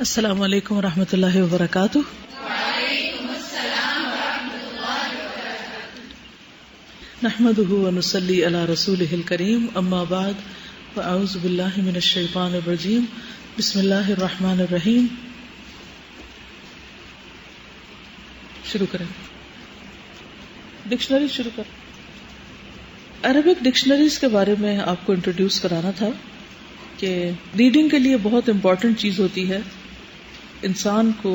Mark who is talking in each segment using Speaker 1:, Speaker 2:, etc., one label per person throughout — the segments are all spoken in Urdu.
Speaker 1: السلام علیکم ورحمۃ اللہ وبرکاتہ۔
Speaker 2: وعلیکم السلام ورحمۃ اللہ وبرکاتہ۔
Speaker 1: نحمده ونصلی علی رسولہ الکریم، اما بعد فاعوذ باللہ من الشیطان الرجیم، بسم اللہ الرحمن الرحیم۔ شروع کریں، ڈکشنری شروع کریں۔ عربک ڈکشنریز کے بارے میں آپ کو انٹروڈیوس کرانا تھا کہ ریڈنگ کے لیے بہت امپورٹنٹ چیز ہوتی ہے، انسان کو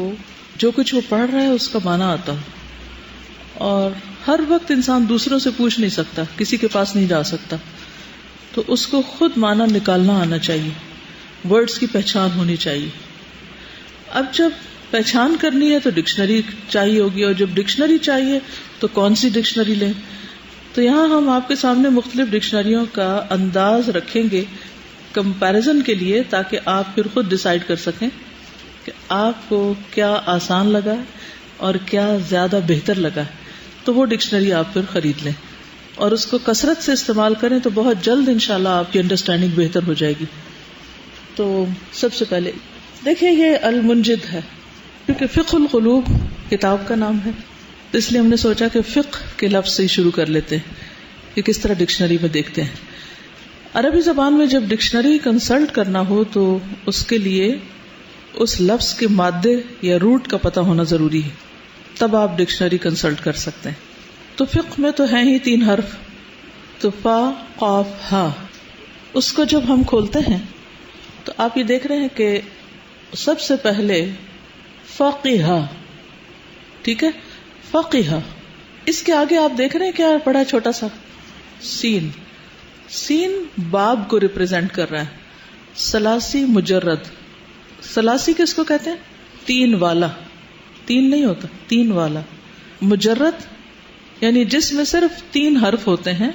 Speaker 1: جو کچھ وہ پڑھ رہا ہے اس کا معنی آتا ہو، اور ہر وقت انسان دوسروں سے پوچھ نہیں سکتا، کسی کے پاس نہیں جا سکتا، تو اس کو خود معنی نکالنا آنا چاہیے، ورڈز کی پہچان ہونی چاہیے۔ اب جب پہچان کرنی ہے تو ڈکشنری چاہیے ہوگی، اور جب ڈکشنری چاہیے تو کون سی ڈکشنری لیں؟ تو یہاں ہم آپ کے سامنے مختلف ڈکشنریوں کا انداز رکھیں گے کمپیریزن کے لیے، تاکہ آپ پھر خود ڈیسائیڈ کر سکیں کہ آپ کو کیا آسان لگا ہے اور کیا زیادہ بہتر لگا ہے، تو وہ ڈکشنری آپ پھر خرید لیں اور اس کو کثرت سے استعمال کریں، تو بہت جلد انشاءاللہ آپ کی انڈرسٹینڈنگ بہتر ہو جائے گی۔ تو سب سے پہلے دیکھیں، یہ المنجد ہے، کیونکہ فقہ القلوب کتاب کا نام ہے، تو اس لیے ہم نے سوچا کہ فقہ کے لفظ سے شروع کر لیتے ہیں کہ کس طرح ڈکشنری میں دیکھتے ہیں۔ عربی زبان میں جب ڈکشنری کنسلٹ کرنا ہو تو اس کے لیے اس لفظ کے مادے یا روٹ کا پتہ ہونا ضروری ہے، تب آپ ڈکشنری کنسلٹ کر سکتے ہیں۔ تو فقہ میں تو ہیں ہی 3 حرف، تو فا قاف ہا، اس کو جب ہم کھولتے ہیں تو آپ یہ دیکھ رہے ہیں کہ سب سے پہلے فقیہ، ٹھیک ہے، فقیہ، اس کے آگے آپ دیکھ رہے ہیں کیا پڑا ہے؟ چھوٹا سا سین، سین باب کو ریپرزینٹ کر رہا ہے۔ ثلاثی مجرد، ثلاثی کس کو کہتے ہیں؟ 3 والا، 3 نہیں ہوتا، 3 والا۔ مجرد یعنی جس میں صرف 3 حرف ہوتے ہیں،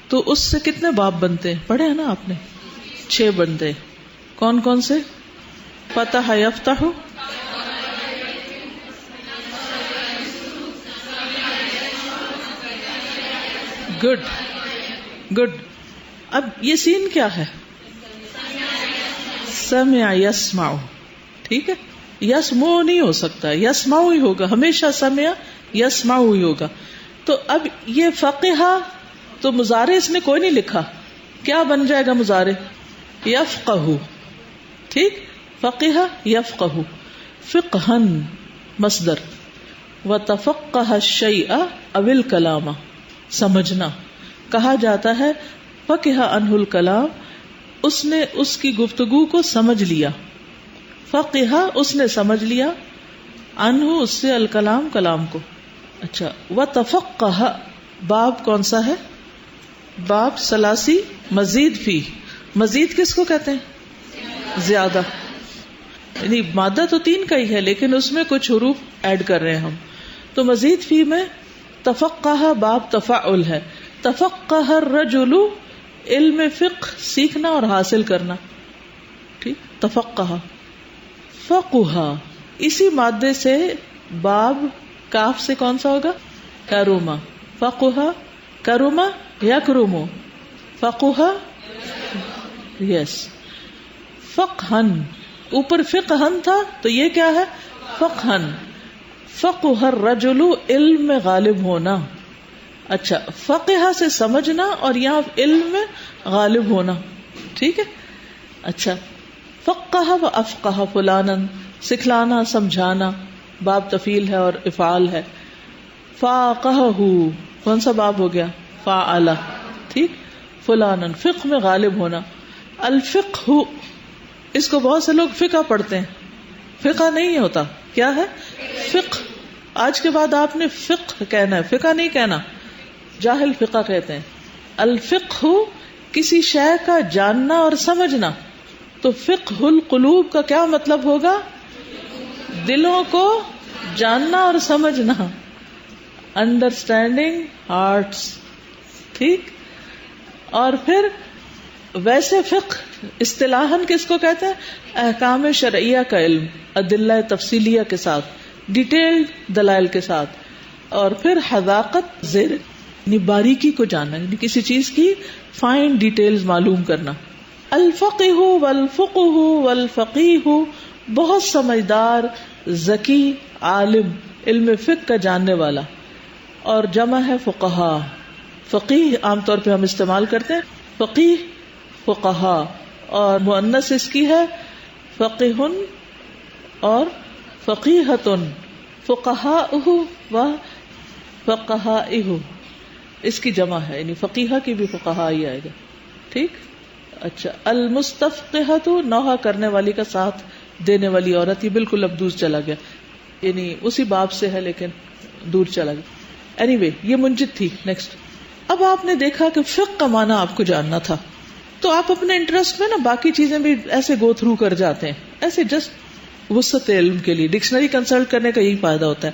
Speaker 1: تو اس سے کتنے باب بنتے ہیں؟ پڑھے ہیں نا آپ نے؟ 6 بنتے۔ کون کون سے؟ فتح یفتح، گڈ گڈ۔ اب یہ سین کیا ہے؟ سمع یسمع، ٹھیک ہے، یسمع نہیں ہو سکتا، یسمع ہی ہوگا، ہمیشہ سمع یسمع ہی ہوگا۔ تو اب یہ فقہ، تو مضارع اس نے کوئی نہیں لکھا، کیا بن جائے گا مضارع؟ یفقہ، ٹھیک، فقہ یفقہ، فقہن مصدر، وتفقہ الشیء او الکلام، سمجھنا، کہا جاتا ہے فقہ عنہ الکلام، اس نے اس کی گفتگو کو سمجھ لیا، فقہ اس نے سمجھ لیا، عنہ اس سے، الکلام کلام کو۔ اچھا، وتفقہ باب کون سا ہے؟ باب ثلاثی مزید فی، مزید کس کو کہتے ہیں؟ زیادہ، یعنی مادہ تو 3 کا ہی ہے لیکن اس میں کچھ حروف ایڈ کر رہے ہیں ہم، تو مزید فی میں تفقہ باب تفعل ہے، تفقہ الرجل علم فقہ سیکھنا اور حاصل کرنا، ٹھیک، تفقہ۔ فقہ اسی مادے سے باب کاف سے کون سا ہوگا؟ کرما، فقہ کرما یکرم، فقہ، یس، فقہن، اوپر فقہن تھا تو یہ کیا ہے؟ فقہن، فقہ الرجل علم میں غالب ہونا۔ اچھا، فقہ سے سمجھنا اور یہاں علم میں غالب ہونا، ٹھیک ہے۔ اچھا، فقہ و افقہ فلانن، سکھلانا سمجھانا، باب تفعیل ہے اور افعال ہے۔ فاقہ، کون سا باب ہو گیا؟ فاعل، ٹھیک، فلانن فقہ میں غالب ہونا۔ الفقہ، اس کو بہت سے لوگ فقہ پڑھتے ہیں، فقہ نہیں ہوتا، کیا ہے؟ فقہ۔ آج کے بعد آپ نے فقہ کہنا ہے، فقہ نہیں کہنا، جاہل فقہ کہتے ہیں۔ الفقہ کسی شے کا جاننا اور سمجھنا، تو فقہ القلوب کا کیا مطلب ہوگا؟ دلوں کو جاننا اور سمجھنا، انڈرسٹینڈنگ ہارٹس، ٹھیک۔ اور پھر ویسے فقہ اصطلاحاً کس کو کہتے ہیں؟ احکام شرعیہ کا علم، ادلہ تفصیلیہ کے ساتھ، ڈیٹیلڈ دلائل کے ساتھ۔ اور پھر حذاقت زیر، یعنی باریکی کو جاننا، یعنی کسی چیز کی فائن ڈیٹیلز معلوم کرنا۔ الفقہ والفقہ والفقیہ بہت سمجھدار، ذکی، عالم، علم فقہ کا جاننے والا. اور جمع ہے فقہا. فقیہ عام طور پہ ہم استعمال کرتے ہیں فقیہ، فقہا، اور مؤنث اس کی ہے فقیہ اور فقیہۃ. فقہاءہ و فقہائہ اس کی جمع ہے، یعنی فقیہ کی بھی فقہا ہی آئے گا. ٹھیک. اچھا. المستفقہۃ نوحہ کرنے والی کا ساتھ دینے والی عورت. یہ بالکل اب دور چلا گیا، یعنی اسی باب سے ہے لیکن دور چلا گیا. اینی یہ منجد تھی. نیکسٹ. اب آپ نے دیکھا کہ فقہ کا معنی آپ کو جاننا تھا، تو آپ اپنے انٹرسٹ میں نا باقی چیزیں بھی ایسے گو تھرو کر جاتے ہیں، ایسے جسٹ وسعت علم کے لیے. ڈکشنری کنسلٹ کرنے کا یہی فائدہ ہوتا ہے.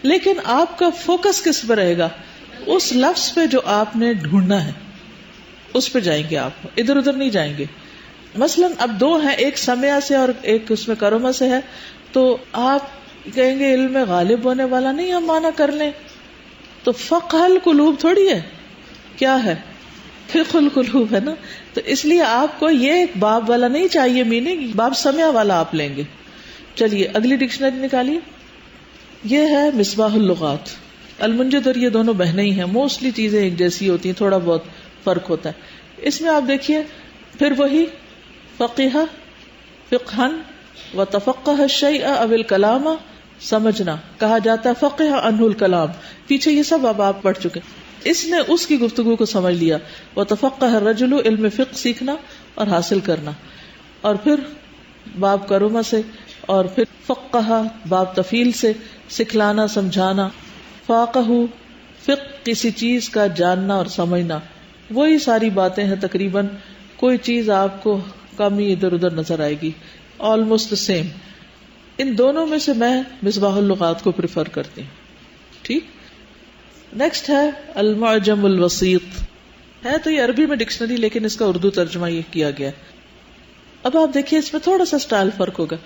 Speaker 1: لیکن آپ کا فوکس کس پہ رہے گا؟ اس لفظ پہ جو آپ نے ڈھونڈنا ہے اس پہ جائیں گے آپ، ادھر ادھر نہیں جائیں گے. مثلاً اب دو ہیں، ایک سمع سے اور ایک اس میں کرما سے ہے، تو آپ کہیں گے علم میں غالب ہونے والا نہیں ہم مانا کر لیں. تو فقہ القلوب تھوڑی ہے، کیا ہے؟ فقہ القلوب ہے نا. تو اس لیے آپ کو یہ باب والا نہیں چاہیے میننگ، باب سمع والا آپ لیں گے. چلیے اگلی ڈکشنری نکالیے. یہ ہے مصباح اللغات. المنجد اور یہ دونوں بہنیں ہی ہیں، موسٹلی چیزیں ایک جیسی ہوتی ہیں، تھوڑا بہت فرق ہوتا ہے. اس میں آپ دیکھیے پھر وہی فقیہ، فقہن و تفقہ الشیء او الکلام، سمجھنا کہا جاتا ہے فقہ عنہ الکلام. پیچھے یہ سب اب آپ پڑھ چکے. اس نے اس کی گفتگو کو سمجھ لیا. و تفقہ الرجل، علم فقہ سیکھنا اور حاصل کرنا. اور پھر باب کرما سے، اور پھر فقہ باب تفیل سے، سکھلانا سمجھانا. فاقہ فقہ کسی چیز کا جاننا اور سمجھنا. وہی ساری باتیں ہیں تقریباً، کوئی چیز آپ کو کمی ادھر ادھر نظر آئے گی، آلموسٹ سیم. ان دونوں میں سے میں مصباح اللغات کو پریفر کرتی ہوں. ٹھیک. نیکسٹ ہے المعجم الوسیط. ہے تو یہ عربی میں ڈکشنری، لیکن اس کا اردو ترجمہ یہ کیا گیا. اب آپ دیکھیے اس میں تھوڑا سا سٹائل فرق ہوگا.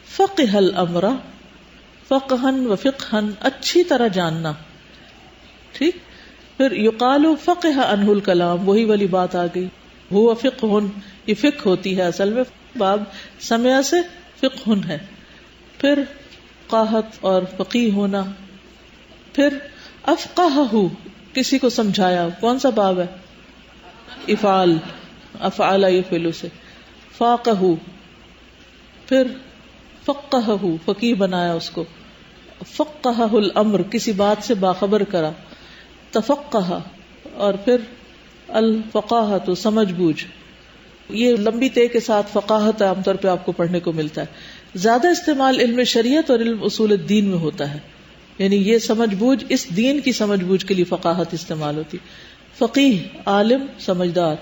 Speaker 1: فقہ الامر، فقہن و فقہن اچھی طرح جاننا. ٹھیک. پھر یقال فقہ عنہ الکلام، وہی والی بات آ گئی. ہوا فقہن، یہ فقہ ہوتی ہے اصل میں، باب سمع سے فقہن ہے. پھر قاہت اور فقیہ ہونا. پھر افقہ، کسی کو سمجھایا. کون سا باب ہے؟ افعال، افعال یفعل سے. فاقہ، پھر فقہ، فقیہ بنایا اس کو. فقہ الامر، کسی بات سے باخبر کرا. تفقہ، اور پھر الفقاہت، سمجھ بوجھ. یہ لمبی تے کے ساتھ فقاہت عام طور پہ آپ کو پڑھنے کو ملتا ہے. زیادہ استعمال علم شریعت اور علم اصول الدین میں ہوتا ہے، یعنی یہ سمجھ بوجھ، اس دین کی سمجھ بوجھ کے لیے فقاہت استعمال ہوتی. فقیہ عالم سمجھدار،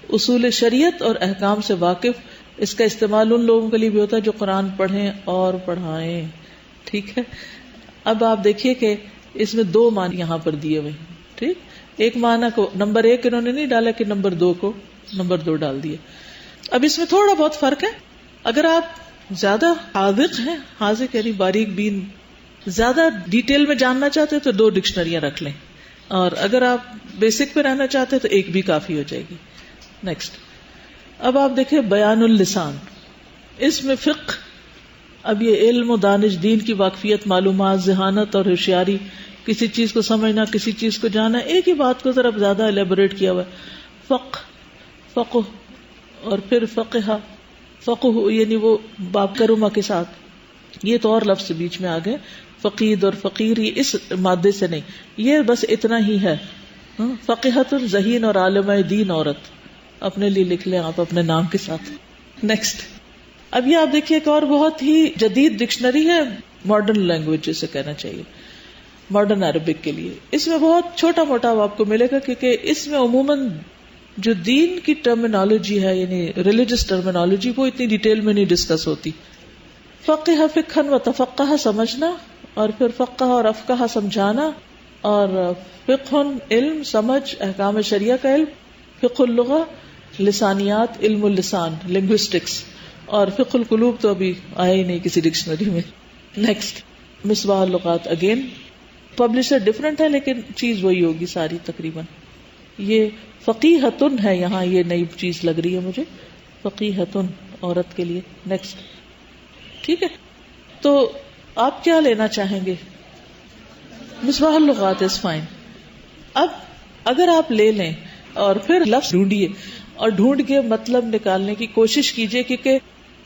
Speaker 1: اصول شریعت اور احکام سے واقف. اس کا استعمال ان لوگوں کے لیے بھی ہوتا ہے جو قرآن پڑھیں اور پڑھائیں. ٹھیک ہے. اب آپ دیکھیے کہ اس میں دو معنی یہاں پر دیے ہوئے. ٹھیک. ایک معنی کو نمبر 1 انہوں نے نہیں ڈالا کہ نمبر 2 کو نمبر 2 ڈال دیے. اب اس میں تھوڑا بہت فرق ہے. اگر آپ زیادہ حاذق ہیں، حاذق یعنی باریک بین، زیادہ ڈیٹیل میں جاننا چاہتے ہیں تو 2 ڈکشنریاں رکھ لیں، اور اگر آپ بیسک پہ رہنا چاہتے ہیں تو 1 بھی کافی ہو جائے گی. نیکسٹ. اب آپ دیکھیں بیان اللسان. اس میں فقہ، اب یہ علم و دانش، دین کی واقفیت، معلومات، ذہانت اور ہوشیاری، کسی چیز کو سمجھنا، کسی چیز کو جانا. ایک ہی بات کو ذرا زیادہ الیبوریٹ کیا ہوا ہے. فقہ اور پھر فقہ، فقہ یعنی وہ باب کرما کے ساتھ. یہ تو اور لفظ بیچ میں آ گئے، فقید اور فقیر، یہ اس مادے سے نہیں، یہ بس اتنا ہی ہے. فقیہۃ ذہین اور عالمہ دین عورت. اپنے لیے لکھ لیں آپ اپنے نام کے ساتھ. نیکسٹ. اب یہ آپ دیکھیے ایک اور بہت ہی جدید ڈکشنری ہے، ماڈرن لینگویج جسے کہنا چاہیے، ماڈرن عربک کے لیے. اس میں بہت چھوٹا موٹا آپ کو ملے گا، کیونکہ اس میں عموماً جو دین کی ٹرمینالوجی ہے، یعنی ریلیجس ٹرمینالوجی، وہ اتنی ڈیٹیل میں نہیں ڈسکس ہوتی. فقہ فقہن و تفقہ سمجھنا، اور پھر فقہ اور افقہ سمجھانا، اور فقہن علم سمجھ احکام شریعہ کا علم. فقہ اللغہ لسانیات، علم اللسان لنگوسٹکس. اور فقہ القلوب تو ابھی آیا ہی نہیں کسی ڈکشنری میں. Next. Misbah ul-Lughat again publisher different ہے لیکن چیز وہی ہوگی ساری تقریباً. یہ فقیہتن ہے، یہاں یہ نئی چیز لگ رہی ہے مجھے، فقیہتن عورت کے لیے. نیکسٹ. ٹھیک ہے. تو آپ کیا لینا چاہیں گے؟ Misbah ul-Lughat is fine. اب اگر آپ لے لیں اور پھر لفظ ڈھونڈیے اور ڈھونڈ کے مطلب نکالنے کی کوشش کیجیے, کیونکہ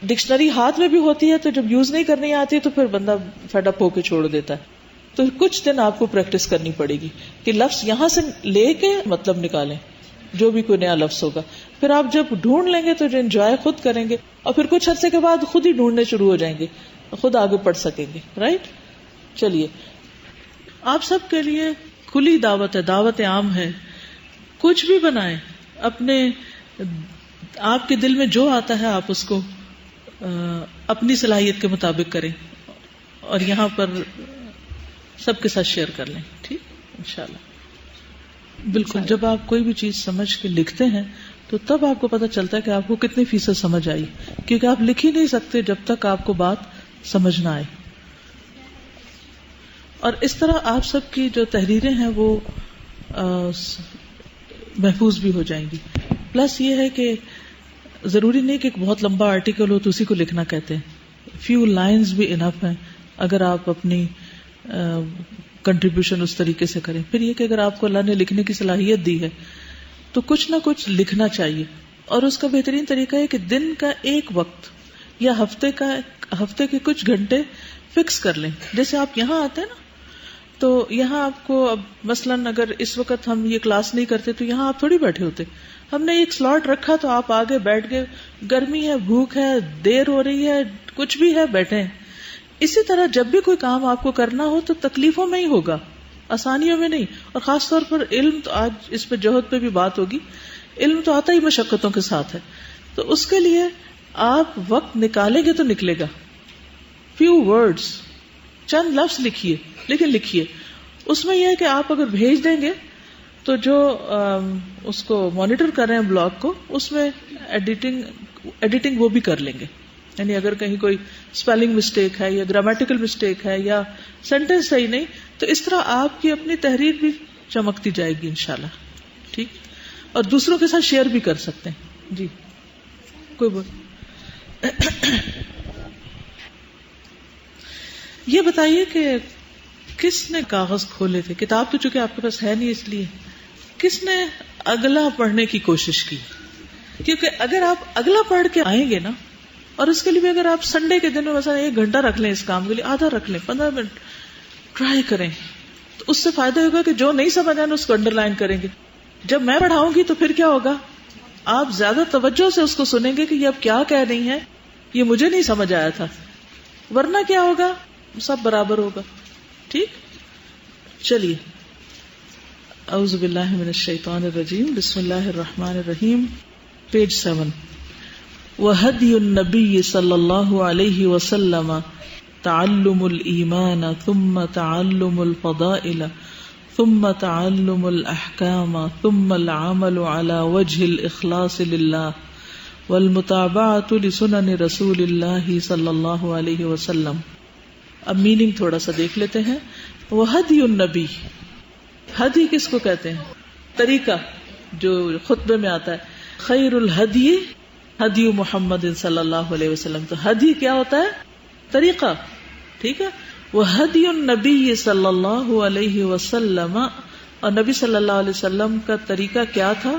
Speaker 1: ڈکشنری ہاتھ میں بھی ہوتی ہے تو جب یوز نہیں کرنی آتی ہے تو پھر بندہ فیڈ اپ ہو کے چھوڑ دیتا ہے. تو کچھ دن آپ کو پریکٹس کرنی پڑے گی کہ لفظ یہاں سے لے کے مطلب نکالیں, جو بھی کوئی نیا لفظ ہوگا. پھر آپ جب ڈھونڈ لیں گے تو جو انجوائے خود کریں گے, اور پھر کچھ عرصے کے بعد خود ہی ڈھونڈنے شروع ہو جائیں گے, خود آگے پڑھ سکیں گے. رائٹ. چلیے, آپ سب کے لیے کھلی دعوت ہے, دعوت عام ہے. کچھ بھی بنائیں, اپنے آپ کے دل میں جو آتا ہے آپ اس کو اپنی صلاحیت کے مطابق کریں, اور یہاں پر سب کے ساتھ شیئر کر لیں. ٹھیک, انشاءاللہ. بالکل, جب آپ کوئی بھی چیز سمجھ کے لکھتے ہیں تو تب آپ کو پتہ چلتا ہے کہ آپ کو کتنی فیصد سمجھ آئی, کیونکہ آپ لکھ ہی نہیں سکتے جب تک آپ کو بات سمجھ نہ آئے. اور اس طرح آپ سب کی جو تحریریں ہیں وہ محفوظ بھی ہو جائیں گی. پلس یہ ہے کہ ضروری نہیں کہ ایک بہت لمبا آرٹیکل ہو تو اسی کو لکھنا کہتے ہیں. فیو لائنز بھی انف ہیں اگر آپ اپنی کنٹریبیوشن اس طریقے سے کریں. پھر یہ کہ اگر آپ کو اللہ نے لکھنے کی صلاحیت دی ہے تو کچھ نہ کچھ لکھنا چاہیے, اور اس کا بہترین طریقہ ہے کہ دن کا ایک وقت یا ہفتے کے کچھ گھنٹے فکس کر لیں. جیسے آپ یہاں آتے ہیں نا, تو یہاں آپ کو اب مثلاً اگر اس وقت ہم یہ کلاس نہیں کرتے تو یہاں آپ تھوڑی بیٹھے ہوتے. ہم نے ایک سلاٹ رکھا تو آپ آگے بیٹھ گئے, گرمی ہے, بھوک ہے, دیر ہو رہی ہے, کچھ بھی ہے, بیٹھے ہیں. اسی طرح جب بھی کوئی کام آپ کو کرنا ہو تو تکلیفوں میں ہی ہوگا, آسانیوں میں نہیں. اور خاص طور پر علم, تو آج اس پہ جوہد پہ بھی بات ہوگی, علم تو آتا ہی مشقتوں کے ساتھ ہے. تو اس کے لیے آپ وقت نکالیں گے تو نکلے گا. فیو ورڈز, چند لفظ لکھیے, لیکن لکھیے. اس میں یہ ہے کہ آپ اگر بھیج دیں گے تو جو اس کو مانیٹر کر رہے ہیں بلاگ کو, اس میں ایڈیٹنگ وہ بھی کر لیں گے. یعنی اگر کہیں کوئی اسپیلنگ مسٹیک ہے یا گرامیٹیکل مسٹیک ہے یا سینٹینس صحیح نہیں, تو اس طرح آپ کی اپنی تحریر بھی چمکتی جائے گی انشاءاللہ. ٹھیک, اور دوسروں کے ساتھ شیئر بھی کر سکتے ہیں. جی کوئی بول. یہ بتائیے کہ کس نے کاغذ کھولے تھے؟ کتاب تو چونکہ آپ کے پاس ہے نہیں, اس لیے کس نے اگلا پڑھنے کی کوشش کی؟ کیونکہ اگر آپ اگلا پڑھ کے آئیں گے نا, اور اس کے لیے بھی اگر آپ سنڈے کے دن میں مثلا 1 گھنٹہ رکھ لیں, اس کام کے لیے آدھا رکھ لیں, 15 منٹ ٹرائی کریں, تو اس سے فائدہ ہوگا کہ جو نہیں سمجھ آنا اس کو انڈر لائن کریں گے. جب میں پڑھاؤں گی تو پھر کیا ہوگا, آپ زیادہ توجہ سے اس کو سنیں گے کہ یہ اب کیا کہہ رہی ہیں, یہ مجھے نہیں سمجھ آیا تھا. ورنہ کیا ہوگا, سب برابر ہوگا. ٹھیک, چلیے. اعوذ باللہ من الشیطان الرجیم, بسم اللہ الرحمن الرحیم. پیج 7. وَهَدْيُ النَّبِيِّ صلی اللہ علیہ وسلم تعلم الایمان ثم تعلم الفضائل ثم تعلم الاحکام ثم العمل على وجه الاخلاص للہ والمتابعة لسنن رسول اللہ صلی اللہ علیہ وسلم. اب میننگ تھوڑا سا دیکھ لیتے ہیں. وَهَدْيُ النَّبِيِّ, ہدی کس کو کہتے ہیں؟ طریقہ جو خطبے میں آتا ہے. خیر الہدی ہدی محمد صلی اللہ علیہ وسلم. تو ہدی کیا ہوتا ہے؟ طریقہ. ٹھیک ہے. وَهَدْيُ النَّبِيِّ صلی اللہ علیہ وسلم, اور نبی صلی اللہ علیہ وسلم کا طریقہ کیا تھا؟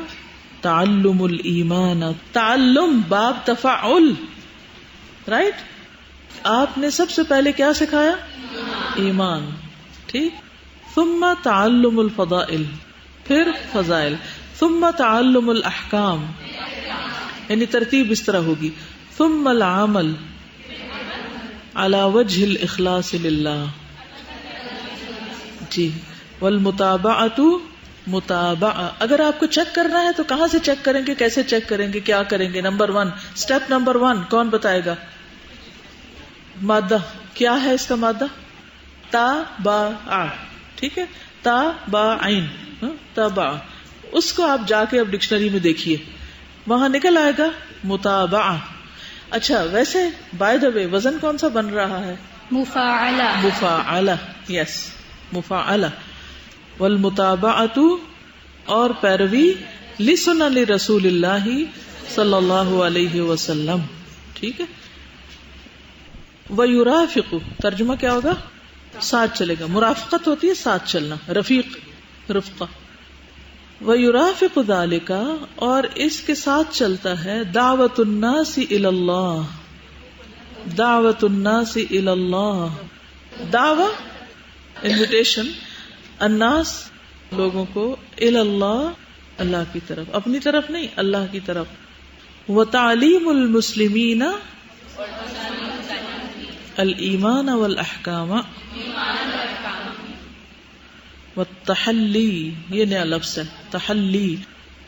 Speaker 1: تعلم الایمان. تعلم باب تفعل, رائٹ. آپ نے سب سے پہلے کیا سکھایا؟ ایمان. ٹھیک. ثم تعلم الفضائل, پھر فضائل. ثم تعلم الاحکام, یعنی ترتیب اس طرح ہوگی. ثم العمل على وجه الاخلاص للہ. جی. والمتابعة, متابعہ. اگر آپ کو چیک کرنا ہے تو کہاں سے چیک کریں گے, کیسے چیک کریں گے, کیا کریں گے؟ نمبر 1, اسٹیپ نمبر 1 کون بتائے گا؟ مادہ کیا ہے اس کا مادہ؟ تابع. ٹھیک ہے. تابعین, تابع. اس کو آپ جا کے اب ڈکشنری میں دیکھیے, وہاں نکل آئے گا متابعہ. اچھا, ویسے بائی دا وے وزن کون سا بن رہا ہے؟
Speaker 2: مفاعلہ.
Speaker 1: مفاعلہ, یس, مفاعلہ. والمتابعۃ, اور پیروی لسنن رسول اللہ صلی اللہ علیہ وسلم. ٹھیک ہے. وَيُرَافِقُ ترجمہ کیا ہوگا؟ ساتھ چلے گا. مرافقت ہوتی ہے ساتھ چلنا، رفیق، رفقہ. وَيُرَافِقُ ذَلِكَ اور اس کے ساتھ چلتا ہے دعوت الناس الی اللہ، دعوت الناس الی اللہ. دعوی انویٹیشن، الناس لوگوں کو، الی اللہ اللہ کی طرف، اپنی طرف نہیں اللہ کی طرف. وتعلیم المسلمین الایمان والاحکام والتحلی، یہ نیا لفظ ہے تحلی.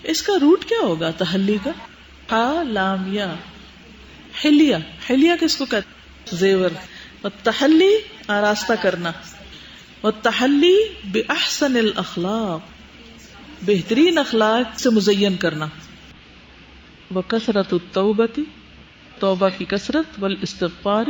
Speaker 1: اس کا روٹ کیا ہوگا تحلی کا؟ ہا لام یا، حلیہ. حلیہ کس کو کہتے؟ زیور. والتحلی آراستہ کرنا. والتحلی باحسن الاخلاق، بہترین اخلاق سے مزین کرنا. وکثرت التوبۃ توبہ کی کثرت، والاستغفار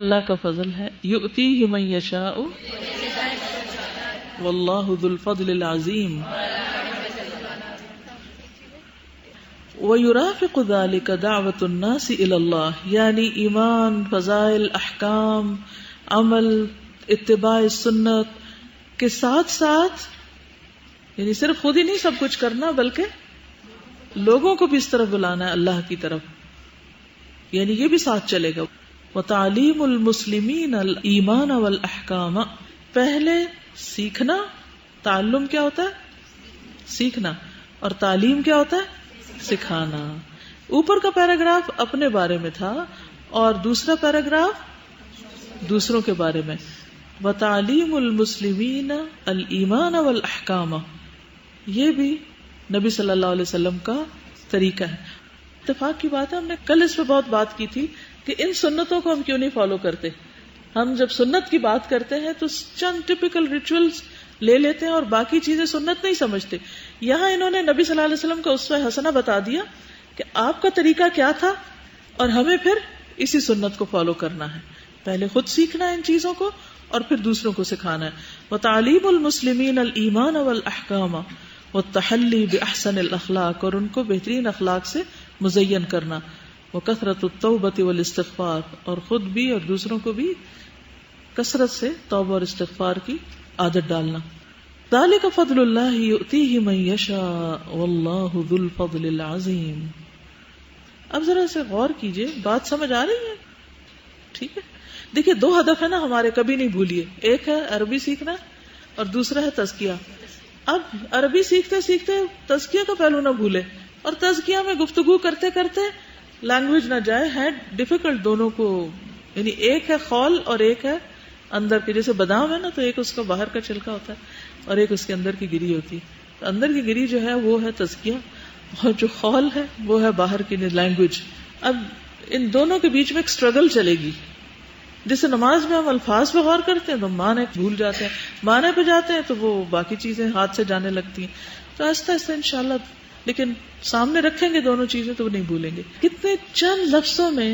Speaker 1: اللہ کا فضل ہے، یؤتیہ من یشاء واللہ ذو الفضل العظیم. وَيُرَافِقُ ذَلِكَ دَعْوَةُ النَّاسِ إِلَى اللَّهِ، یعنی ایمان، فضائل، احکام، عمل، اتباع سنت کے ساتھ ساتھ، یعنی صرف خود ہی نہیں سب کچھ کرنا بلکہ لوگوں کو بھی اس طرف بلانا ہے اللہ کی طرف، یعنی یہ بھی ساتھ چلے گا. وَتَعْلِيمُ الْمُسْلِمِينَ الْإِيمَانَ وَالْأَحْكَامَ، پہلے سیکھنا. تعلم کیا ہوتا ہے؟ سیکھنا. اور تعلیم کیا ہوتا ہے؟ سکھانا. اوپر کا پیراگراف اپنے بارے میں تھا اور دوسرا پیراگراف دوسروں کے بارے میں. وَتَعْلِيمُ الْمُسْلِمِينَ الْإِيمَانَ وَالْأَحْكَامَ، یہ بھی نبی صلی اللہ علیہ وسلم کا طریقہ ہے. اتفاق کی بات ہے، ہم نے کل اس پہ بہت بات کی تھی کہ ان سنتوں کو ہم کیوں نہیں فالو کرتے. ہم جب سنت کی بات کرتے ہیں تو چند ٹپیکل ریچولز لے لیتے ہیں اور باقی چیزیں سنت نہیں سمجھتے. یہاں انہوں نے نبی صلی اللہ علیہ وسلم کا اسوہ حسنہ بتا دیا کہ آپ کا طریقہ کیا تھا اور ہمیں پھر اسی سنت کو فالو کرنا ہے. پہلے خود سیکھنا ہے ان چیزوں کو اور پھر دوسروں کو سکھانا ہے. وَتَعْلِيمُ الْمُسْلِمِينَ الْإِيمَانَ وَالْأَحْكَامَ وَالتَّحَلِّي بِأَحْسَنِ الْأَخْلَاقِ، اور ان کو بہترین اخلاق سے مزین کرنا. وَكَثْرَةُ التَّوْبَةِ وَالْإِسْتِغْفَارِ، اور خود بھی اور دوسروں کو بھی کثرت سے توبہ اور استغفار کی عادت ڈالنا. ذَلِكَ فَضْلُ اللَّهِ يُؤْتِيهِ مَن يَشَاءُ وَاللَّهُ ذُو الْفَضْلِ الْعَظِيمِ. اب ذرا سے غور کیجئے، بات سمجھ آ رہی ہے؟ ٹھیک ہے. دیکھیے دو ہدف ہے نا ہمارے، کبھی نہیں بھولیے. ایک ہے عربی سیکھنا اور دوسرا ہے تزکیہ. اب عربی سیکھتے سیکھتے تزکیہ کا پہلو نہ بھولے، اور تزکیہ میں گفتگو کرتے کرتے لینگویج نہ جائے. ہے ڈیفیکلٹ دونوں کو، یعنی ایک ہے خول اور ایک ہے اندر کے. جیسے بادام ہے نا تو ایک اس کا باہر کا چھلکا ہوتا ہے اور ایک اس کے اندر کی گری ہوتی ہے. تو اندر کی گری جو ہے وہ ہے تزکیہ، اور جو خول ہے وہ ہے باہر کی لینگویج. اب ان دونوں کے بیچ میں ایک اسٹرگل چلے گی. جیسے نماز میں ہم الفاظ پہ غور کرتے ہیں تو معنی بھول جاتے ہیں، معنی پہ جاتے ہیں تو وہ باقی چیزیں ہاتھ سے جانے لگتی ہیں. تو آہستہ آہستہ انشاءاللہ، لیکن سامنے رکھیں گے دونوں چیزیں تو وہ نہیں بھولیں گے. کتنے چند لفظوں میں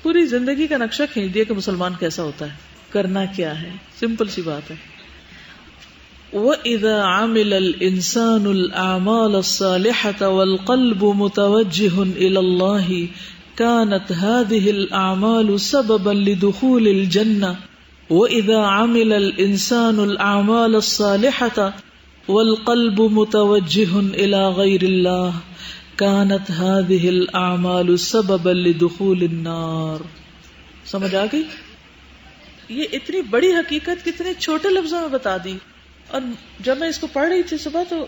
Speaker 1: پوری زندگی کا نقشہ کھینچ دیا کہ مسلمان کیسا ہوتا ہے، کرنا کیا ہے. سمپل سی بات ہے. وَإِذَا عَمِلَ الْإِنسَانُ الْأَعْمَالَ الصَّالِحَةَ وَالْقَلْبُ مُتَوَجِّهٌ إِلَى اللَّهِ كانت هذه الأعمال سببا لدخول الجنة. وإذا عمل الإنسان الأعمال الصالحة والقلب متوجه إلى غير الله كانت هذه الأعمال سببا لدخول النار. سمجھ آ گئی؟ یہ اتنی بڑی حقیقت کتنے چھوٹے لفظوں میں بتا دی، اور جب میں اس کو پڑھ رہی تھی صبح تو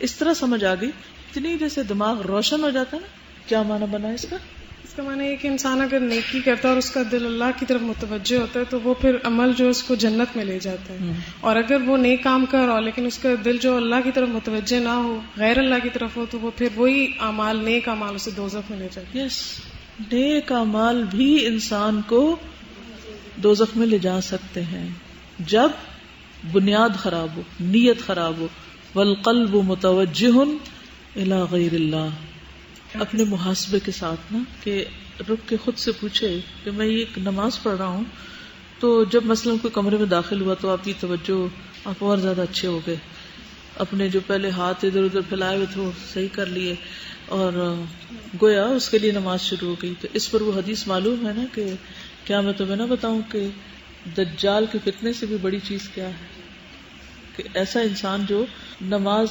Speaker 1: اس طرح سمجھ آ گئی، اتنی جیسے دماغ روشن ہو جاتا ہے نا. کیا معنی بنا اس کا؟
Speaker 3: اس کا معنی یہ کہ انسان اگر نیکی کرتا ہے اور اس کا دل اللہ کی طرف متوجہ ہوتا ہے تو وہ پھر عمل جو اس کو جنت میں لے جاتا ہے. اور اگر وہ نیک کام کر رہا ہو لیکن اس کا دل جو اللہ کی طرف متوجہ نہ ہو، غیر اللہ کی طرف ہو، تو وہ پھر وہی اعمال، نیک اعمال اسے دوزخ میں لے جاتے ہیں.
Speaker 1: یس، نیک اعمال بھی انسان کو دوزخ میں لے جا سکتے ہیں جب بنیاد خراب ہو، نیت خراب ہو. والقلب متوجہ الی غیر اللہ. اپنے محاسبے کے ساتھ نا، کہ رک کے خود سے پوچھے کہ میں یہ نماز پڑھ رہا ہوں تو جب مثلا کوئی کمرے میں داخل ہوا تو آپ کی توجہ، آپ اور زیادہ اچھے ہو گئے، اپنے جو پہلے ہاتھ ادھر ادھر پھیلائے ہوئے تھے وہ صحیح کر لیے، اور گویا اس کے لیے نماز شروع ہو گئی. تو اس پر وہ حدیث معلوم ہے نا کہ کیا میں تمہیں نہ بتاؤں کہ دجال کے فتنے سے بھی بڑی چیز کیا ہے، کہ ایسا انسان جو نماز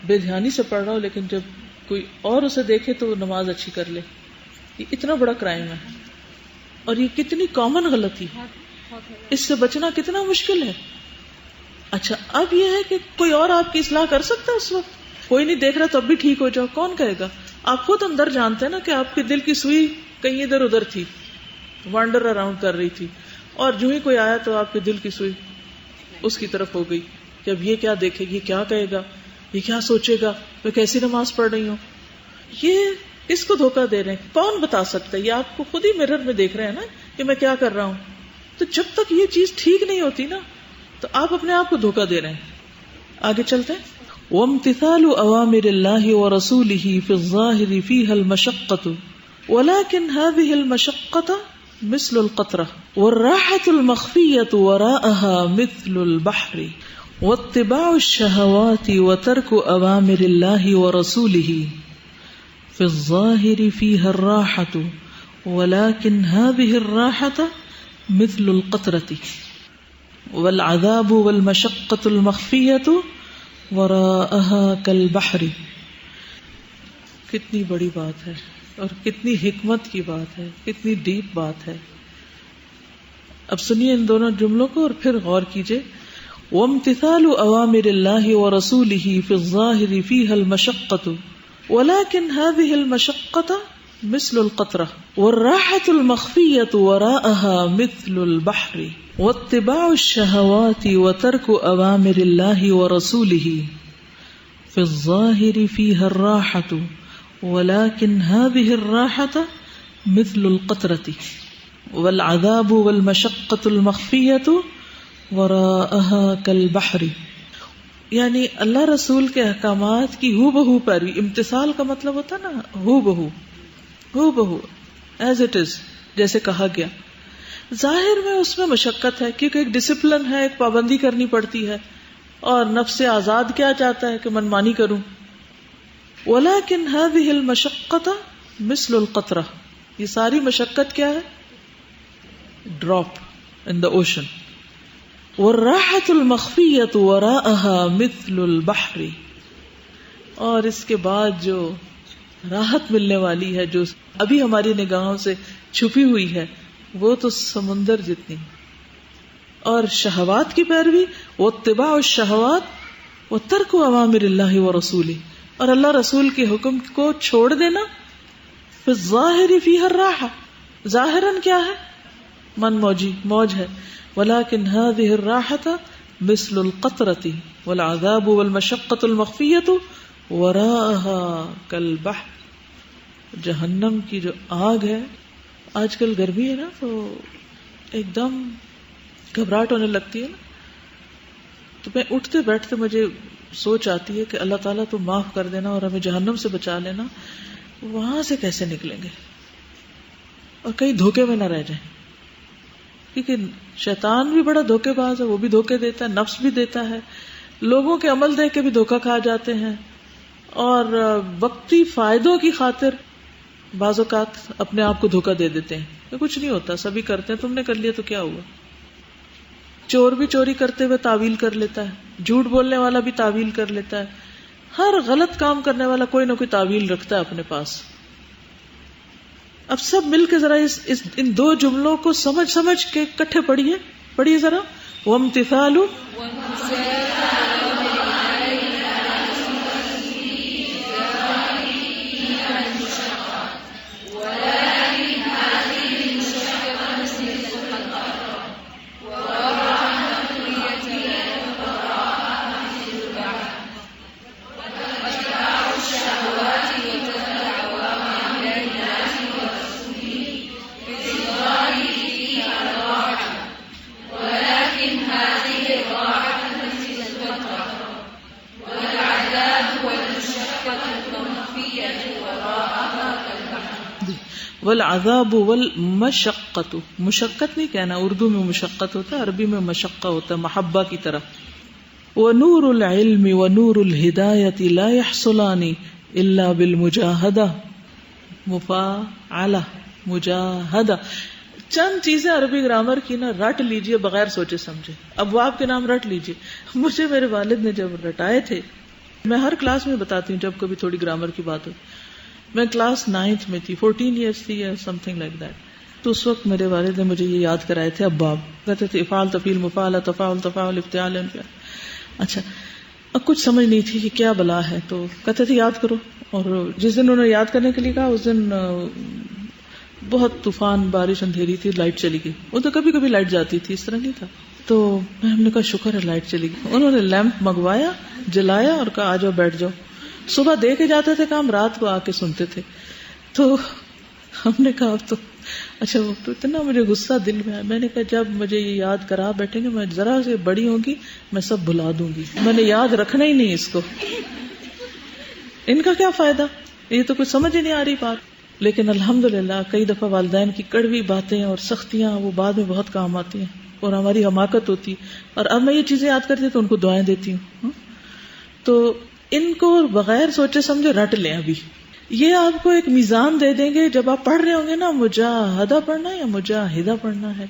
Speaker 1: بے دھیانی سے پڑھ رہا ہو لیکن جب کوئی اور اسے دیکھے تو وہ نماز اچھی کر لے. یہ اتنا بڑا کرائم ہے اور یہ کتنی کامن غلطی، اس سے بچنا کتنا مشکل ہے. اچھا اب یہ ہے کہ کوئی اور آپ کی اصلاح کر سکتا ہے؟ اس وقت کوئی نہیں دیکھ رہا تو اب بھی ٹھیک ہو جاؤ، کون کہے گا؟ آپ خود اندر جانتے ہیں نا کہ آپ کے دل کی سوئی کہیں ادھر ادھر تھی، وانڈر اراؤنڈ کر رہی تھی، اور جو ہی کوئی آیا تو آپ کے دل کی سوئی اس کی طرف ہو گئی کہ اب یہ کیا دیکھے گی، کیا کہے گا، یہ کیا سوچے گا، میں کیسی نماز پڑھ رہی ہوں. یہ کس کو دھوکہ دے رہے ہیں؟ کون بتا سکتا ہے؟ یہ آپ کو خود ہی مرر میں دیکھ رہے ہیں نا کہ میں کیا کر رہا ہوں. تو جب تک یہ چیز ٹھیک نہیں ہوتی نا تو آپ اپنے آپ کو دھوکہ دے رہے ہیں. آگے چلتے ہیں. وامتثال اوامر اللہ ورسولہ فی الظاہر فیہا المشقۃ ولکن ہذہ المشقۃ مثل القطرہ والراحۃ المخفیۃ وراءها مثل البحر واتباع الشہوات وترک اوامر اللہ ورسولہ فی الظاہر فیہا الراحۃ ولکن ہذہ الراحۃ مثل القطرۃ والعذاب والمشقۃ المخفیۃ وراءها كالبحر. کتنی بڑی بات ہے اور کتنی حکمت کی بات ہے، کتنی ڈیپ بات ہے. اب سنیے ان دونوں جملوں کو اور پھر غور کیجئے. وامتثال اوامر اللہ ورسولہ فی الظاہر فیہا المشقۃ ولکن ہذہ المشقۃ مثل القطرہ والراحۃ المخفیۃ وراءها مثل البحر واتباع الشہوات وترک اوامر اللہ ورسولہ فی الظاہر فیہا الراحۃ ولکن ہذہ الراحۃ مثل القطرۃ والعذاب والمشقۃ المخفیۃ وراءها کالبحر. یعنی اللہ رسول کے احکامات کی ہو بہو پیروی. امتثال کا مطلب ہوتا نا ہو بہو ایز اٹ از، جیسے کہا گیا. ظاہر میں اس میں مشقت ہے کیونکہ ایک ڈسپلن ہے، ایک پابندی کرنی پڑتی ہے، اور نفس آزاد کیا چاہتا ہے کہ منمانی کروں. ولیکن هذه المشقۃ مثل القطرہ، یہ ساری مشقت کیا ہے؟ Drop in the ocean. والراحۃ المخفیۃ وراءها مثل البحر، اور اس کے بعد جو راحت ملنے والی ہے جو ابھی ہماری نگاہوں سے چھپی ہوئی ہے وہ تو سمندر جتنی. اور شہوات کی پیروی، واتباع الشہوات وترک اوامر اللہ ورسولہ، اور اللہ رسول کے حکم کو چھوڑ دینا. فی الظاہر فیہا الراحہ، ظاہراً کیا ہے؟ من موجی، موج ہے. ولکن ہذہ الراحۃ مثل القطرۃ والعذاب والمشقۃ المخفیۃ وراءها کالبحر. جہنم کی جو آگ ہے، آج کل گرمی ہے نا تو ایک دم گھبراہٹ ہونے لگتی ہے نا، تو میں اٹھتے بیٹھتے مجھے سوچ آتی ہے کہ اللہ تعالیٰ تو معاف کر دینا اور ہمیں جہنم سے بچا لینا. وہاں سے کیسے نکلیں گے اور کہیں دھوکے میں نہ رہ جائیں، کیونکہ شیطان بھی بڑا دھوکے باز ہے، وہ بھی دھوکے دیتا ہے، نفس بھی دیتا ہے، لوگوں کے عمل دیکھ کے بھی دھوکا کھا جاتے ہیں، اور وقتی فائدوں کی خاطر بعض اوقات اپنے آپ کو دھوکا دے دیتے ہیں کہ کچھ نہیں ہوتا، سبھی کرتے ہیں، تم نے کر لیا تو کیا ہوا. چور بھی چوری کرتے ہوئے تعویل کر لیتا ہے، جھوٹ بولنے والا بھی تعویل کر لیتا ہے، ہر غلط کام کرنے والا کوئی نہ کوئی تعویل رکھتا ہے اپنے پاس. اب سب مل کے ذرا ان دو جملوں کو سمجھ کے اکٹھے پڑھیے ذرا. وامتثال والعذاب والمشقت، مشقت نہیں کہنا، اردو میں مشقت ہوتا ہے، عربی میں مشقہ ہوتا ہے، محبہ کی طرح. ونور العلم ونور الہدایت لا يحصلان الا بالمجاہدہ. مفاعلہ، مجاہدہ. چند چیزیں عربی گرامر کی نا رٹ لیجئے بغیر سوچے سمجھے. ابواب کے نام رٹ لیجئے. مجھے میرے والد نے جب رٹائے تھے، میں ہر کلاس میں بتاتی ہوں جب کبھی تھوڑی گرامر کی بات ہو. میں کلاس 9th میں تھی، 14 ایئرس تھی یا سم تھنگ لائک دیٹ. تو اس وقت میرے والد نے مجھے یہ یاد کرائے تھے ابواب. کہتے تھے افعال، تفعیل، مفعلہ، تفاعل، تفاعل، افتعال. اچھا، اب کچھ سمجھ نہیں تھی کہ کیا بلا ہے، تو کہتے تھے یاد کرو. اور جس دن انہوں نے یاد کرنے کے لیے کہا، اس دن بہت طوفان، بارش، اندھیری تھی، لائٹ چلی گئی. وہ تو کبھی کبھی لائٹ جاتی تھی، اس طرح نہیں تھا. تو ہم نے کہا شکر ہے لائٹ چلی گئی. انہوں نے لیمپ منگوایا، جلایا اور کہا آ جاؤ بیٹھ جاؤ. صبح دے کے جاتے تھے کام، رات کو آ کے سنتے تھے. تو ہم نے کہا اب تو اچھا، وہ تو اتنا مجھے غصہ دل میں آیا. میں نے کہا جب مجھے یہ یاد کرا بیٹھیں گے، میں ذرا سے بڑی ہوں گی میں سب بھلا دوں گی. میں نے یاد رکھنا ہی نہیں اس کو. ان کا کیا فائدہ، یہ تو کچھ سمجھ ہی نہیں آ رہی بات. لیکن الحمدللہ کئی دفعہ والدین کی کڑوی باتیں اور سختیاں وہ بعد میں بہت کام آتی ہیں اور ہماری حماقت ہوتی. اور اب میں یہ چیزیں یاد کرتی ہوں تو ان کو دعائیں دیتی ہوں. تو ان کو بغیر سوچے سمجھے رٹ لیں. ابھی یہ آپ کو ایک میزان دے دیں گے جب آپ پڑھ رہے ہوں گے نا، مجاہدہ پڑھنا ہے یا مجاہدہ پڑھنا ہے،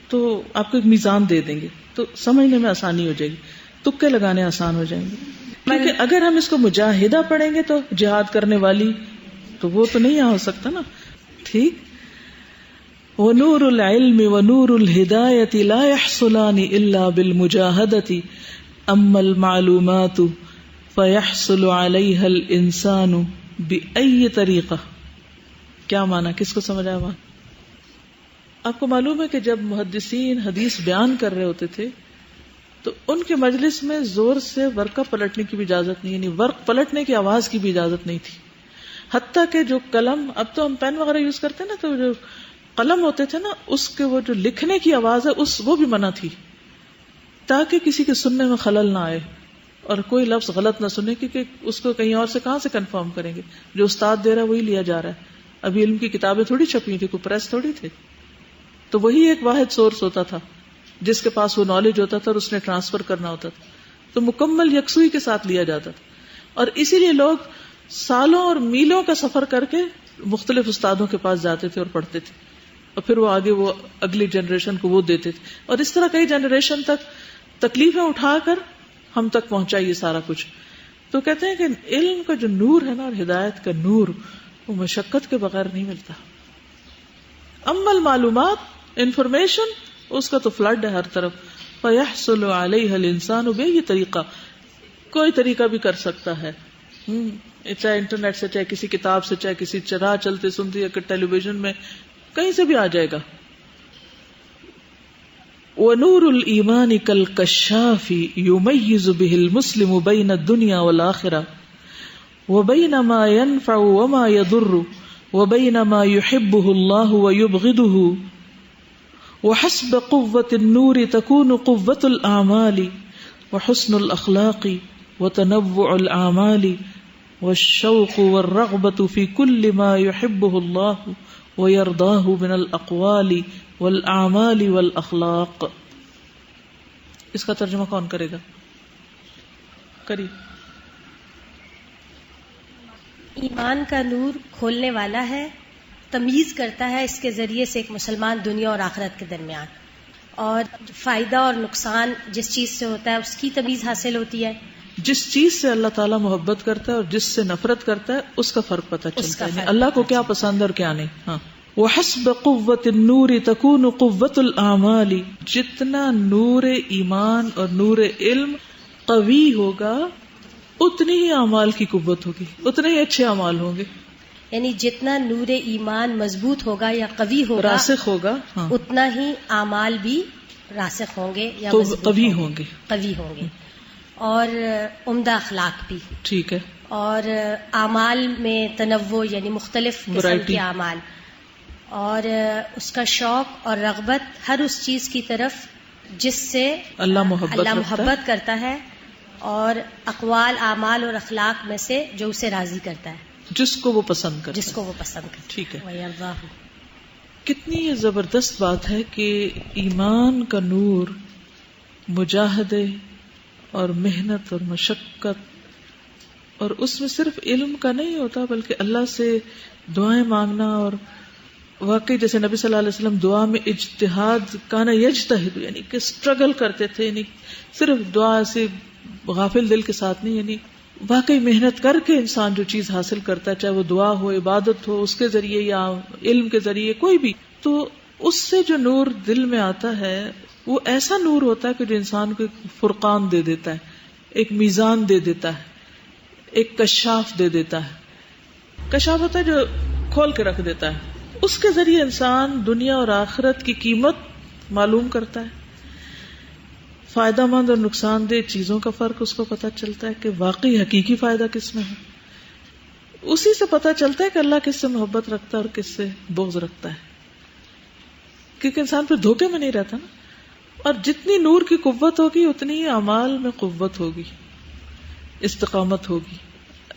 Speaker 1: تو آپ کو ایک میزان دے دیں گے تو سمجھنے میں آسانی ہو جائے گی، تکے لگانے آسان ہو جائیں گے. کیونکہ اگر ہم اس کو مجاہدہ پڑھیں گے تو جہاد کرنے والی تو وہ تو نہیں ہو سکتا نا. ٹھیک. ونور العلم ونور الہدایت لا يحصلان الا بالمجاہدۃ اما المعلومات فيحصل عليها الانسان بأي طریقہ. کیا معنی، کس کو سمجھ آیا؟ آپ کو معلوم ہے کہ جب محدثین حدیث بیان کر رہے ہوتے تھے تو ان کے مجلس میں زور سے ورقہ پلٹنے کی بھی اجازت نہیں، یعنی ورق پلٹنے کی آواز کی بھی اجازت نہیں تھی. حتیٰ کہ جو قلم، اب تو ہم پین وغیرہ یوز کرتے ہیں نا، تو جو قلم ہوتے تھے نا، اس کے وہ جو لکھنے کی آواز ہے وہ بھی منع تھی، تاکہ کسی کے سننے میں خلل نہ آئے اور کوئی لفظ غلط نہ سنے، کیونکہ اس کو کہیں اور سے کہاں سے کنفرم کریں گے. جو استاد دے رہا ہے وہی لیا جا رہا ہے. ابھی علم کی کتابیں تھوڑی چھپی تھی، کوئی پریس تھوڑی تھے. تو وہی ایک واحد سورس ہوتا تھا جس کے پاس وہ نالج ہوتا تھا اور اس نے ٹرانسفر کرنا ہوتا تھا. تو مکمل یکسوئی کے ساتھ لیا جاتا تھا. اور اسی لیے لوگ سالوں اور میلوں کا سفر کر کے مختلف استادوں کے پاس جاتے تھے اور پڑھتے تھے، اور پھر وہ آگے وہ اگلی جنریشن کو وہ دیتے تھے. اور اس طرح کئی جنریشن تک تکلیفیں اٹھا کر ہم تک پہنچا یہ سارا کچھ. تو کہتے ہیں کہ علم کا جو نور ہے نا اور ہدایت کا نور، وہ مشقت کے بغیر نہیں ملتا. اما المعلومات، انفارمیشن، اس کا تو فلڈ ہے ہر طرف. فیحصل علیہ الانسان بأی طریقہ، کوئی طریقہ بھی کر سکتا ہے، چاہے انٹرنیٹ سے، چاہے کسی کتاب سے، چاہے کسی راہ چلتے سنتے یا ٹیلی ویژن میں، کہیں سے بھی آ جائے گا. ونور الایمان کالکشاف یمیز به المسلم بین الدنیا والآخرہ وبین ما ينفع وما يضر وبین ما يحبه الله ويبغضه. وحسب قوة النور تكون قوة الأعمال وحسن الأخلاق وتنوع الأعمال والشوق والرغبة في كل ما يحبه الله ويرضاه من الأقوال والأعمال والأخلاق. اس کا ترجمہ کون کرے گا؟ کری.
Speaker 4: ایمان کا نور کھولنے والا ہے، تمیز کرتا ہے اس کے ذریعے سے ایک مسلمان دنیا اور آخرت کے درمیان، اور فائدہ اور نقصان جس چیز سے ہوتا ہے اس کی تمیز حاصل ہوتی ہے.
Speaker 1: جس چیز سے اللہ تعالیٰ محبت کرتا ہے اور جس سے نفرت کرتا ہے اس کا فرق پتہ چلتا ہے، اللہ کو کیا پسند اور کیا نہیں. ہاں. وحسب قوت النور تکون قوت الاعمال، جتنا نور ایمان اور نور علم قوی ہوگا اتنی ہی اعمال کی قوت ہوگی، اتنے ہی اچھے اعمال ہوں گے.
Speaker 4: یعنی جتنا نور ایمان مضبوط ہوگا یا قوی ہوگا،
Speaker 1: راسخ ہوگا، ہاں،
Speaker 4: اتنا ہی اعمال بھی راسخ ہوں گے یا
Speaker 1: قوی ہوں گے،
Speaker 4: قوی ہوں گے. اور عمدہ اخلاق بھی.
Speaker 1: ٹھیک ہے. اور
Speaker 4: اعمال میں تنوع، یعنی مختلف قسم کے اعمال، اور اس کا شوق اور رغبت ہر اس چیز کی طرف جس سے اللہ محبت کرتا ہے، اور اقوال، اعمال اور اخلاق میں سے جو اسے راضی کرتا ہے.
Speaker 1: جس کو وہ پسند کرتا ہے.
Speaker 4: جس کو وہ پسند کرتا.
Speaker 1: ٹھیک ہے.
Speaker 4: وَيَرْضَاهُ.
Speaker 1: کتنی یہ زبردست بات ہے کہ ایمان کا نور مجاہدے اور محنت اور مشقت، اور اس میں صرف علم کا نہیں ہوتا بلکہ اللہ سے دعائیں مانگنا، اور واقعی جیسے نبی صلی اللہ علیہ وسلم دعا میں اجتہاد کانا یجتہد، یعنی کہ اسٹرگل کرتے تھے، یعنی صرف دعا سے غافل دل کے ساتھ نہیں، یعنی واقعی محنت کر کے انسان جو چیز حاصل کرتا ہے، چاہے وہ دعا ہو، عبادت ہو، اس کے ذریعے یا علم کے ذریعے کوئی بھی، تو اس سے جو نور دل میں آتا ہے وہ ایسا نور ہوتا ہے کہ جو انسان کو ایک فرقان دے دیتا ہے، ایک میزان دے دیتا ہے، ایک کشاف دے دیتا ہے. کشاف ہوتا ہے جو کھول کے رکھ دیتا ہے، اس کے ذریعے انسان دنیا اور آخرت کی قیمت معلوم کرتا ہے، فائدہ مند اور نقصان دہ چیزوں کا فرق اس کو پتہ چلتا ہے کہ واقعی حقیقی فائدہ کس میں ہے. اسی سے پتہ چلتا ہے کہ اللہ کس سے محبت رکھتا ہے اور کس سے بغض رکھتا ہے، کیونکہ انسان پھر دھوکے میں نہیں رہتا نا. اور جتنی نور کی قوت ہوگی اتنی ہی اعمال میں قوت ہوگی، استقامت ہوگی،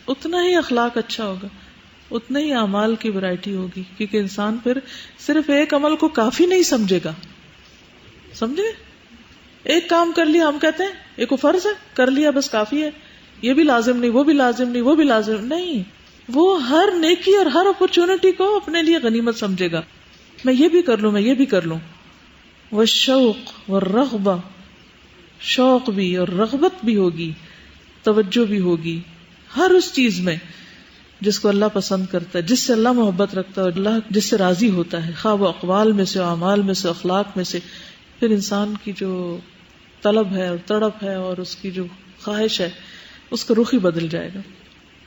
Speaker 1: اتنا ہی اخلاق اچھا ہوگا، اتنا ہی اعمال کی ورائٹی ہوگی، کیونکہ انسان پھر صرف ایک عمل کو کافی نہیں سمجھے گا. سمجھے؟ ایک کام کر لیا، ہم کہتے ہیں ایک کو فرض ہے، کر لیا بس کافی ہے، یہ بھی لازم نہیں، وہ بھی لازم نہیں، وہ بھی لازم نہیں. وہ ہر نیکی اور ہر اپرچونٹی کو اپنے لیے غنیمت سمجھے گا. میں یہ بھی کر لوں، میں یہ بھی کر لوں. والشوق والرغبہ، شوق بھی اور رغبت بھی ہوگی، توجہ بھی ہوگی ہر اس چیز میں جس کو اللہ پسند کرتا ہے، جس سے اللہ محبت رکھتا ہے اور اللہ جس سے راضی ہوتا ہے، خواہ وہ اقوال میں سے، اعمال میں سے، اخلاق میں سے. پھر انسان کی جو طلب ہے اور تڑپ ہے اور اس کی جو خواہش ہے، اس کا رخ ہی بدل جائے گا.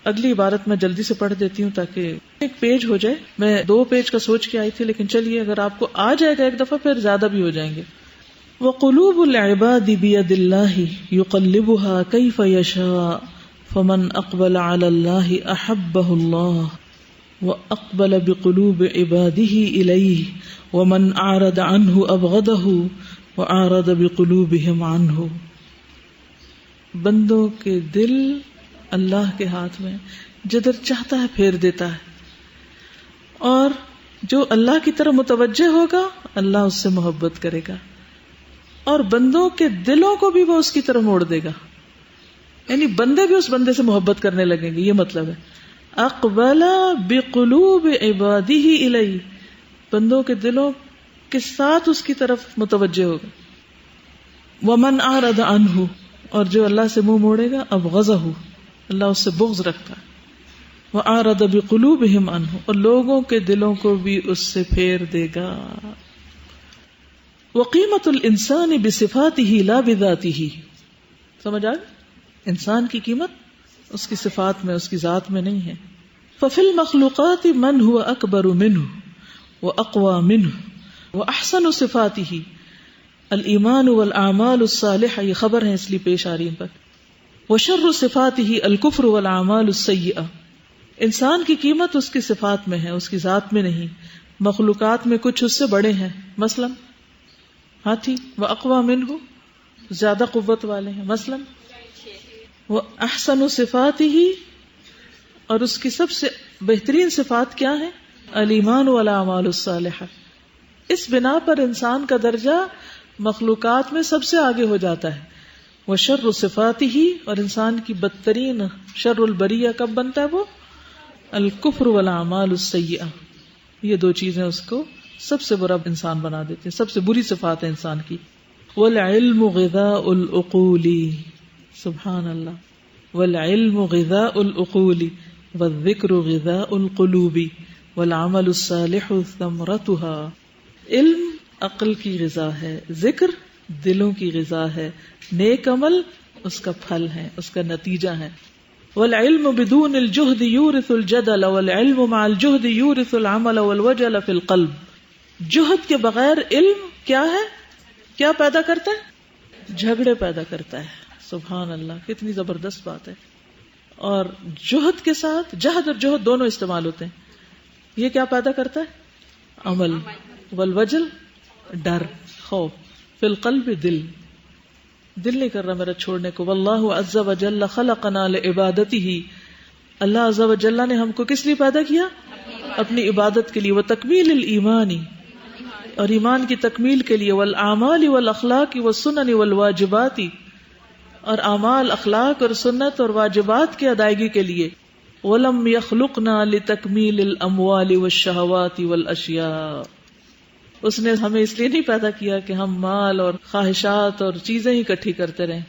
Speaker 1: اگلی عبارت میں جلدی سے پڑھ دیتی ہوں تاکہ ایک پیج ہو جائے. میں 2 پیج کا سوچ کے آئی تھی، لیکن چلیے اگر آپ کو آ جائے گا ایک دفعہ پھر زیادہ بھی ہو جائیں گے. وَقُلُوبُ الْعِبَادِ بِيَدِ اللَّهِ يُقَلِّبُهَا كَيْفَ يَشَاءُ فَمَنْ أَقْبَلَ عَلَى اللَّهِ أَحَبَّهُ اللَّهُ وَأَقْبَلَ بِقُلُوبِ عِبَادِهِ إِلَيْهِ وَمَنْ أَعْرَضَ عَنْهُ أَبْغَضَهُ وَأَعْرَضَ بِقُلُوبِهِمْ عَنْهُ. بندوں کے دل اللہ کے ہاتھ میں، جدھر چاہتا ہے پھیر دیتا ہے، اور جو اللہ کی طرف متوجہ ہوگا اللہ اس سے محبت کرے گا، اور بندوں کے دلوں کو بھی وہ اس کی طرف موڑ دے گا، یعنی بندے بھی اس بندے سے محبت کرنے لگیں گے. یہ مطلب ہے اقبل بقلوب عبادہ الیہ، بندوں کے دلوں کے ساتھ اس کی طرف متوجہ ہوگا. ومن اعرض عنہ، اور جو اللہ سے منہ موڑے گا ابغضہ، اللہ اس سے بغض رکھتا ہے. وَأَعْرَضَ بِقُلُوبِهِمْ عَنْهُ، اور لوگوں کے دلوں کو بھی اس سے پھیر دے گا. وَقِيمَةُ الْإِنسَانِ بِصِفَاتِهِ لَا بِذَاتِهِ، سمجھ آئے؟ انسان کی قیمت اس کی صفات میں، اس کی ذات میں نہیں ہے. فَفِي الْمَخْلُوقَاتِ مَنْ هُوَ أَكْبَرُ مِنْهُ وَأَقْوَى مِنْهُ وَأَحْسَنُ صِفَاتِهِ الْإِيمَانُ وَالْأَعْمَالُ الصَّالِحَةُ، یہ خبر ہے اس لیے پیش آ رہی پر. وَشَرُّ صِفَاتِهِ الْكُفْرُ وَالْأَعْمَالُ السَّيِّئَةُ، انسان کی قیمت اس کی صفات میں ہے، اس کی ذات میں نہیں. مخلوقات میں کچھ اس سے بڑے ہیں، مثلا ہاتھی، وَأَقْوَى مِنْهُ زیادہ قوت والے ہیں، مثلا وَأَحْسَنُ صِفَاتِهِ، اور اس کی سب سے بہترین صفات کیا ہے؟ الایمان والأعمال الصالحہ. اس بنا پر انسان کا درجہ مخلوقات میں سب سے آگے ہو جاتا ہے. وَشَرُّ صِفَاتِهِ، اور انسان کی بدترین شر البریہ کب بنتا ہے وہ؟ الکفر والأعمال السیئہ. یہ 2 چیزیں اس کو سب سے برا انسان بنا دیتے ہیں، سب سے بری صفات ہے انسان کی. والعلم غذاء العقول، سبحان اللہ. والعلم غذاء العقول والذکر غذاء القلوب والعمل الصالح ثمرتها. علم عقل کی غذا ہے، ذکر دلوں کی غذا ہے، نیک عمل اس کا پھل ہے، اس کا نتیجہ ہے. والعلم بدون الجهد يورث الجدل والعلم مع الجهد يورث العمل والوجل في القلب. جہد کے بغیر علم کیا ہے؟ کیا پیدا کرتا ہے؟ جھگڑے پیدا کرتا ہے. سبحان اللہ، کتنی زبردست بات ہے. اور جہد کے ساتھ جہد اور جہد دونوں استعمال ہوتے ہیں. یہ کیا پیدا کرتا ہے؟ عمل. والوجل ڈر، خوف. فی القلب دل نہیں کر رہا میرا چھوڑنے کو. واللہ عز وجل خلقنا لعبادتہ، اللہ عز و جل نے ہم کو کس لیے پیدا کیا؟ اپنی عبادت کے لیے. وتکمیل الایمانی، اور ایمان کی تکمیل کے لیے. والاعمال والاخلاق والسنن والواجبات، اور اعمال، اخلاق اور سنت اور واجبات کی ادائیگی کے لیے. ولم یخلقنا لتکمیل الاموال والشہوات والاشیاء، اس نے ہمیں اس لیے نہیں پیدا کیا کہ ہم مال اور خواہشات اور چیزیں ہی اکٹھی کرتے رہیں.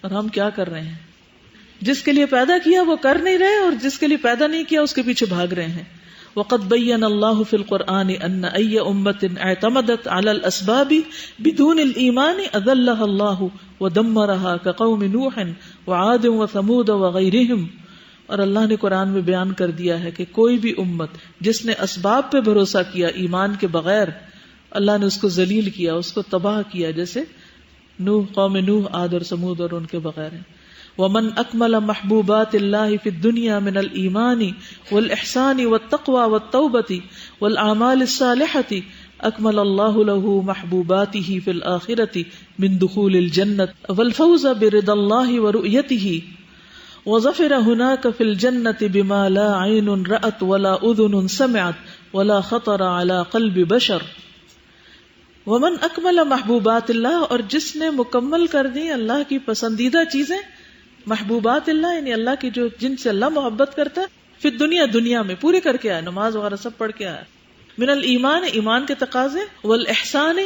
Speaker 1: اور ہم کیا کر رہے ہیں؟ جس کے لیے پیدا کیا وہ کر نہیں رہے، اور جس کے لیے پیدا نہیں کیا اس کے پیچھے بھاگ رہے ہیں. وقد بین اللہ فی القرآن ان ای امت اعتمدت علی الاسباب بدون الایمان اذلها اللہ ودمرها كقوم نوح وعاد وثمود وغیرہم. اور اللہ نے قرآن میں بیان کر دیا ہے کہ کوئی بھی امت جس نے اسباب پہ بھروسہ کیا ایمان کے بغیر، اللہ نے اس کو ذلیل کیا، اس کو تباہ کیا، جیسے قوم نوح، عاد اور سمود اور ان کے بغیر ہیں. ومن اکمل محبوبات اللہ فی الدنیا من الایمان والاحسان والتقوى والتوبة والاعمال الصالحة اکمل اللہ له محبوباته فی الآخرة من دخول الجنة والفوز برضا اللہ ورؤیته وظفر هناك في الجنة بما لا عين رأت ولا أذن سمعت ولا خطر على قلب بشر. ومن اکمل محبوبات اللہ، اور جس نے مکمل کر دی اللہ کی پسندیدہ چیزیں، محبوبات اللہ یعنی اللہ کی جو جن سے اللہ محبت کرتا ہے، پھر دنیا میں پورے کر کے آیا، نماز وغیرہ سب پڑھ کے آیا. من الایمان، ایمان کے تقاضے، والاحسان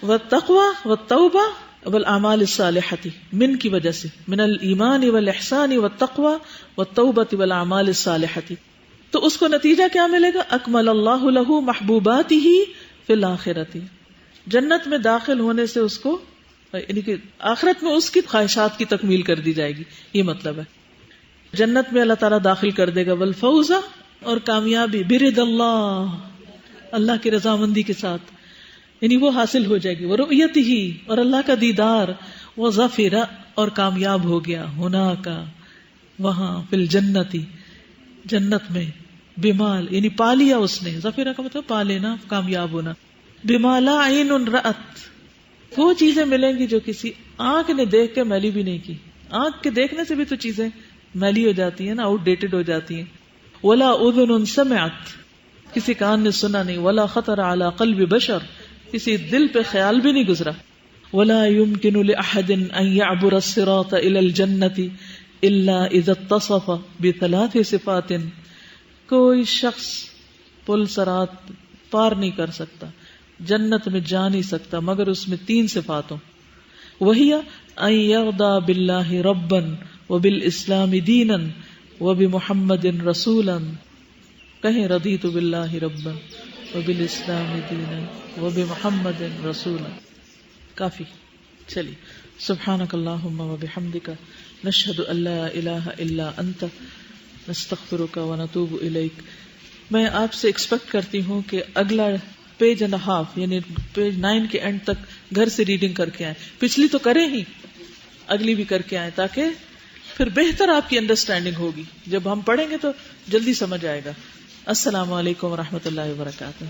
Speaker 1: والتقوى والتوبہ والاعمال الصالحۃ، من کی وجہ سے، من الایمان والاحسان والتقوى والتوبہ والاعمال الصالحۃ. تو اس کو نتیجہ کیا ملے گا؟ اکمل اللہ له محبوباتہ فی الآخرۃ، جنت میں داخل ہونے سے اس کو یعنی کہ آخرت میں اس کی خواہشات کی تکمیل کر دی جائے گی، یہ مطلب ہے. جنت میں اللہ تعالیٰ داخل کر دے گا. والفوز، اور کامیابی، برضا اللہ، اللہ کی رضامندی کے ساتھ، یعنی وہ حاصل ہو جائے گی. ورؤیتہ، اور اللہ کا دیدار. وظفر، اور کامیاب ہو گیا. ہناکا، وہاں، فی الجنت، جنت میں. بمال، یعنی پا لیا اس نے. ظفر کا مطلب پا لینا، کامیاب ہونا. بما لا عین رأت، وہ چیزیں ملیں گی جو کسی آنکھ نے دیکھ کے میلی بھی نہیں کی. آنکھ کے دیکھنے سے بھی تو چیزیں میلی ہو جاتی ہیں نا، آؤٹ ڈیٹڈ ہو جاتی ہیں. ولا اذن سمعت، کسی کان نے سنا نہیں. ولا خطر علی قلب بشر، کسی دل پہ خیال بھی نہیں گزرا. ولا يمكن لأحد ان يعبر الصراط الى الجنة الا اذا اتصف بثلاث صفات، کوئی شخص پل صراط پار نہیں کر سکتا، جنت میں جا نہیں سکتا مگر اس میں 3 صفات ہوں. وہی ان یرضی باللہ ربا وبالاسلام دینا وبمحمد رسولا. کہیں رضیت باللہ ربا وبالاسلام دینا وبمحمد رسولا. کافی. چلیے، سبحانک اللہم وبحمدک، نشہد ان لا الہ الا انت، نستغفرک ونتوب الیک. میں آپ سے ایکسپیکٹ کرتی ہوں کہ اگلا پیج اینڈ ہاف یعنی پیج 9 کے اینڈ تک گھر سے ریڈنگ کر کے آئیں. پچھلی تو کریں ہی، اگلی بھی کر کے آئیں تاکہ پھر بہتر آپ کی انڈرسٹینڈنگ ہوگی. جب ہم پڑھیں گے تو جلدی سمجھ آئے گا. السلام علیکم ورحمۃ اللہ وبرکاتہ.